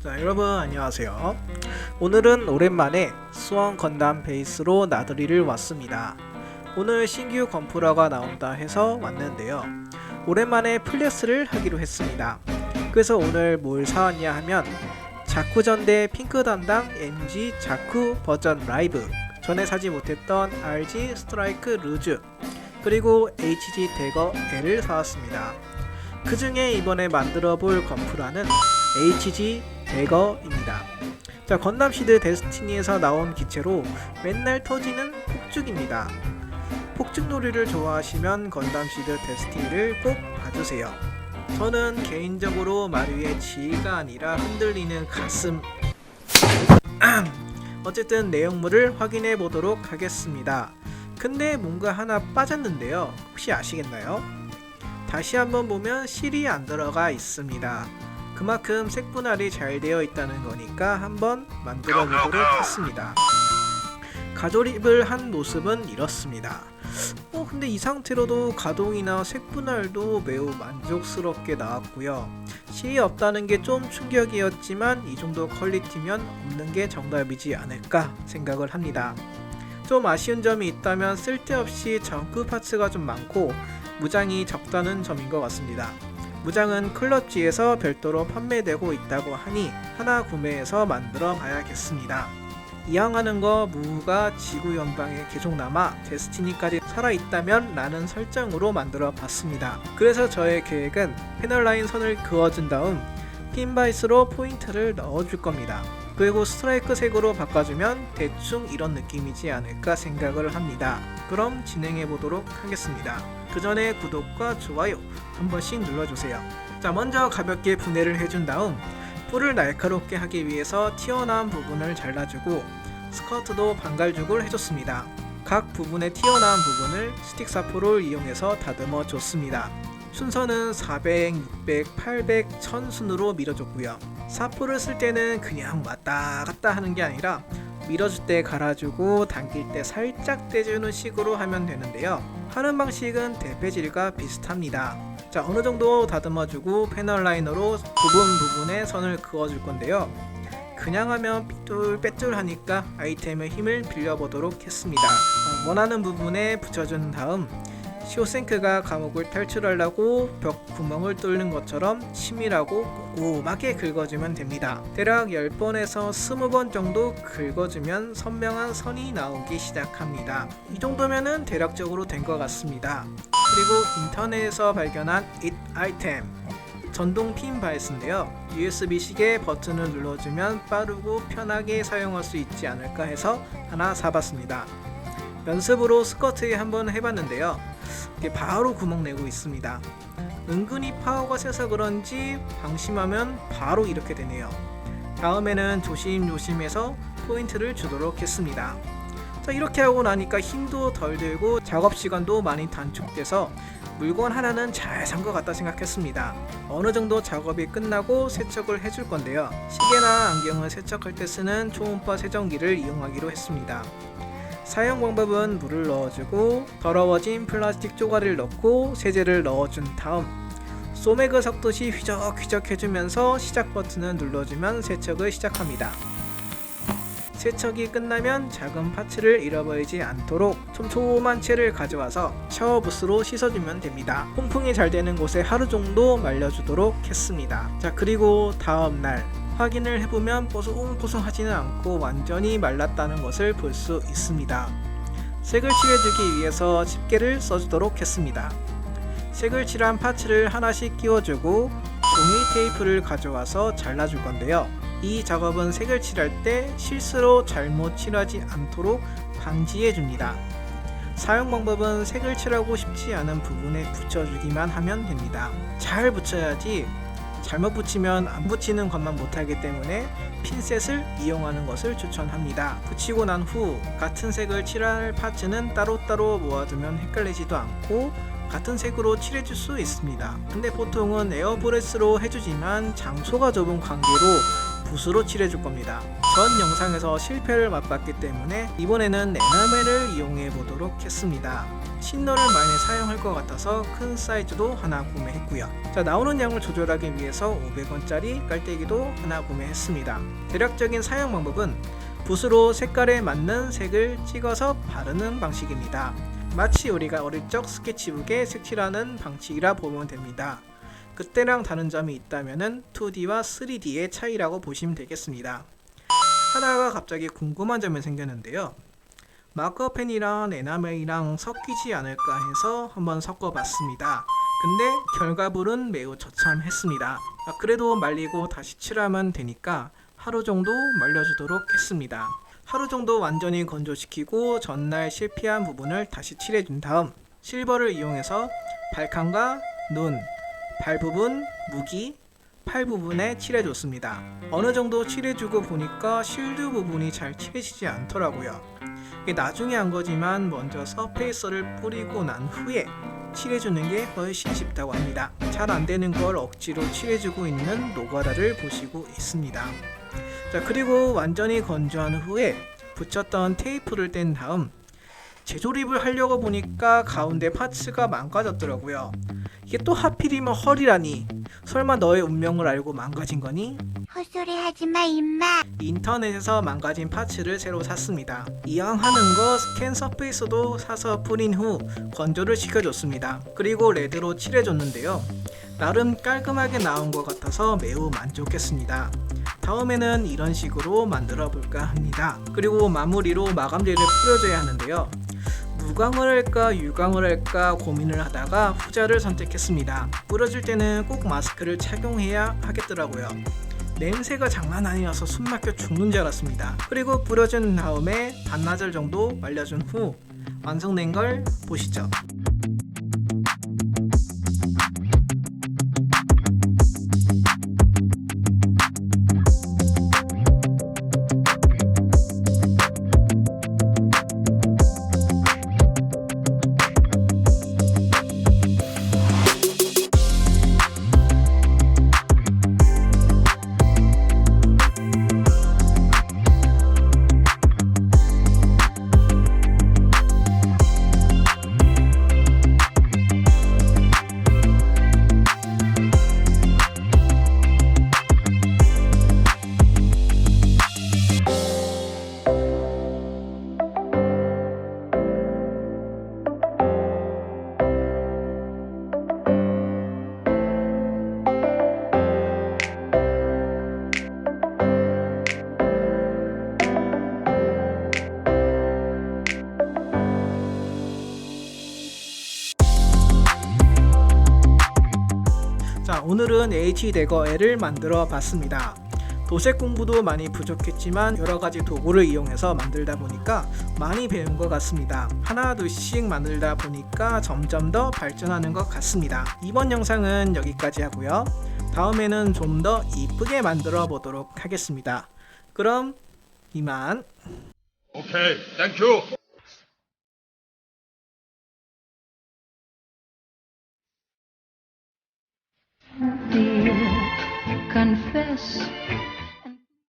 자, 여러분 안녕하세요. 오늘은 오랜만에 수원 건담 베이스로 나들이를 왔습니다. 오늘 신규 건프라가 나온다 해서 왔는데요. 오랜만에 플렉스를 하기로 했습니다. 그래서 오늘 뭘 사왔냐 하면 자쿠전대 핑크 담당 MG 자쿠 버전 라이브, 전에 사지 못했던 RG 스트라이크 루즈, 그리고 HG 대거 L을 사왔습니다. 그 중에 이번에 만들어 볼 건프라는 HG 대거입니다. 자, 건담 시드 데스티니에서 나온 기체로 맨날 터지는 폭죽입니다. 폭죽놀이를 좋아하시면 건담 시드 데스티니를 꼭 봐주세요. 저는 개인적으로 마류의 지가 아니라 흔들리는 가슴. 어쨌든 내용물을 확인해 보도록 하겠습니다. 근데 뭔가 하나 빠졌는데요. 혹시 아시겠나요? 다시 한번 보면 실이 안 들어가 있습니다. 그만큼 색분할이 잘 되어 있다는 거니까 한번 만들어 보도록 했습니다. 가조립을 한 모습은 이렇습니다. 근데 이 상태로도 가동이나 색분할도 매우 만족스럽게 나왔고요. 실이 없다는 게 좀 충격이었지만 이 정도 퀄리티면 없는 게 정답이지 않을까 생각을 합니다. 좀 아쉬운 점이 있다면 쓸데없이 정크 파츠가 좀 많고 무장이 적다는 점인 것 같습니다. 무장은 클럽지에서 별도로 판매되고 있다고 하니 하나 구매해서 만들어 봐야겠습니다. 이왕 하는 거 무가 지구 연방에 계속 남아 데스티니까지 살아있다면 라는 설정으로 만들어 봤습니다. 그래서 저의 계획은 패널라인 선을 그어준 다음 핀바이스로 포인트를 넣어줄 겁니다. 그리고 스트라이크 색으로 바꿔주면 대충 이런 느낌이지 않을까 생각을 합니다. 그럼 진행해 보도록 하겠습니다. 그 전에 구독과 좋아요 한 번씩 눌러주세요. 자, 먼저 가볍게 분해를 해준 다음 뿔을 날카롭게 하기 위해서 튀어나온 부분을 잘라주고 스커트도 반갈죽을 해줬습니다. 각 부분의 튀어나온 부분을 스틱 사포를 이용해서 다듬어 줬습니다. 순서는 400, 600, 800, 1000 순으로 밀어줬고요. 사포를 쓸 때는 그냥 왔다 갔다 하는 게 아니라 밀어줄 때 갈아주고 당길 때 살짝 떼주는 식으로 하면 되는데요. 하는 방식은 대패질과 비슷합니다. 자, 어느 정도 다듬어주고 패널 라이너로 부분에 선을 그어줄 건데요. 그냥 하면 삐뚤빼뚤 하니까 아이템의 힘을 빌려보도록 했습니다. 원하는 부분에 붙여준 다음 시오생크가 감옥을 탈출하려고 벽 구멍을 뚫는 것처럼 치밀하고 꼼꼼하게 긁어주면 됩니다. 대략 10번에서 20번 정도 긁어주면 선명한 선이 나오기 시작합니다. 이 정도면은 대략적으로 된 것 같습니다. 그리고 인터넷에서 발견한 잇 아이템, 전동 핀 바이스인데요. USB식의 버튼을 눌러주면 빠르고 편하게 사용할 수 있지 않을까 해서 하나 사봤습니다. 연습으로 스커트에 한번 해봤는데요. 이게 바로 구멍 내고 있습니다. 은근히 파워가 세서 그런지 방심하면 바로 이렇게 되네요. 다음에는 조심조심해서 포인트를 주도록 했습니다. 자, 이렇게 하고 나니까 힘도 덜 들고 작업 시간도 많이 단축돼서 물건 하나는 잘 산 것 같다 생각했습니다. 어느 정도 작업이 끝나고 세척을 해줄 건데요. 시계나 안경을 세척할 때 쓰는 초음파 세정기를 이용하기로 했습니다. 사용 방법은 물을 넣어주고 더러워진 플라스틱 쪼가리를 넣고 세제를 넣어준 다음 소맥을 섞듯이 휘적휘적 해주면서 시작 버튼을 눌러주면 세척을 시작합니다. 세척이 끝나면 작은 파츠를 잃어버리지 않도록 촘촘한 채를 가져와서 샤워부스로 씻어주면 됩니다. 통풍이 잘 되는 곳에 하루 정도 말려주도록 했습니다. 자, 그리고 다음날 확인을 해보면 뽀송뽀송하지는 않고 완전히 말랐다는 것을 볼 수 있습니다. 색을 칠해주기 위해서 집게를 써주도록 했습니다. 색을 칠한 파츠를 하나씩 끼워주고 종이 테이프를 가져와서 잘라줄 건데요. 이 작업은 색을 칠할 때 실수로 잘못 칠하지 않도록 방지해줍니다. 사용 방법은 색을 칠하고 싶지 않은 부분에 붙여주기만 하면 됩니다. 잘 붙여야지 잘못 붙이면 안 붙이는 것만 못하기 때문에 핀셋을 이용하는 것을 추천합니다. 붙이고 난 후 같은 색을 칠할 파츠는 따로따로 모아두면 헷갈리지도 않고 같은 색으로 칠해줄 수 있습니다. 근데 보통은 에어브레스로 해주지만 장소가 좁은 관계로 붓으로 칠해줄 겁니다. 전 영상에서 실패를 맛봤기 때문에 이번에는 에나멜을 이용해 보도록 했습니다. 신너를 많이 사용할 것 같아서 큰 사이즈도 하나 구매했고요. 자, 나오는 양을 조절하기 위해서 500원짜리 깔때기도 하나 구매했습니다. 대략적인 사용 방법은 붓으로 색깔에 맞는 색을 찍어서 바르는 방식입니다. 마치 우리가 어릴 적 스케치북에 색칠하는 방식이라 보면 됩니다. 그때랑 다른 점이 있다면 2D와 3D의 차이라고 보시면 되겠습니다. 하다가 갑자기 궁금한 점이 생겼는데요. 마커펜이랑 에나멜이랑 섞이지 않을까 해서 한번 섞어봤습니다. 근데 결과물은 매우 처참했습니다. 그래도 말리고 다시 칠하면 되니까 하루 정도 말려주도록 했습니다. 하루 정도 완전히 건조시키고 전날 실패한 부분을 다시 칠해준 다음 실버를 이용해서 발칸과 눈, 발 부분, 무기, 팔 부분에 칠해줬습니다. 어느 정도 칠해주고 보니까 쉴드 부분이 잘 칠해지지 않더라고요. 이게 나중에 한 거지만 먼저 서페이서를 뿌리고 난 후에 칠해주는 게 훨씬 쉽다고 합니다. 잘 안되는 걸 억지로 칠해주고 있는 노가다를 보시고 있습니다. 자, 그리고 완전히 건조한 후에 붙였던 테이프를 뗀 다음 재조립을 하려고 보니까 가운데 파츠가 망가졌더라고요. 이게 또 하필이면 헐이라니. 설마 너의 운명을 알고 망가진 거니? 헛소리 하지마 임마. 인터넷에서 망가진 파츠를 새로 샀습니다. 이왕 하는 거 스캔 서페이스도 사서 뿌린 후 건조를 시켜줬습니다. 그리고 레드로 칠해줬는데요. 나름 깔끔하게 나온 것 같아서 매우 만족했습니다. 다음에는 이런 식으로 만들어 볼까 합니다. 그리고 마무리로 마감제를 뿌려줘야 하는데요. 무광을 할까 유광을 할까 고민을 하다가 후자를 선택했습니다. 뿌려줄 때는 꼭 마스크를 착용해야 하겠더라고요. 냄새가 장난 아니어서 숨 막혀 죽는 줄 알았습니다. 그리고 뿌려준 다음에 반나절 정도 말려준 후 완성된 걸 보시죠. 자, 오늘은 HDeggerL을 만들어 봤습니다. 도색 공부도 많이 부족했지만 여러가지 도구를 이용해서 만들다 보니까 많이 배운 것 같습니다. 하나 둘씩 만들다 보니까 점점 더 발전하는 것 같습니다. 이번 영상은 여기까지 하고요. 다음에는 좀 더 이쁘게 만들어 보도록 하겠습니다. 그럼 이만. 오케이, 땡큐. Dear, confess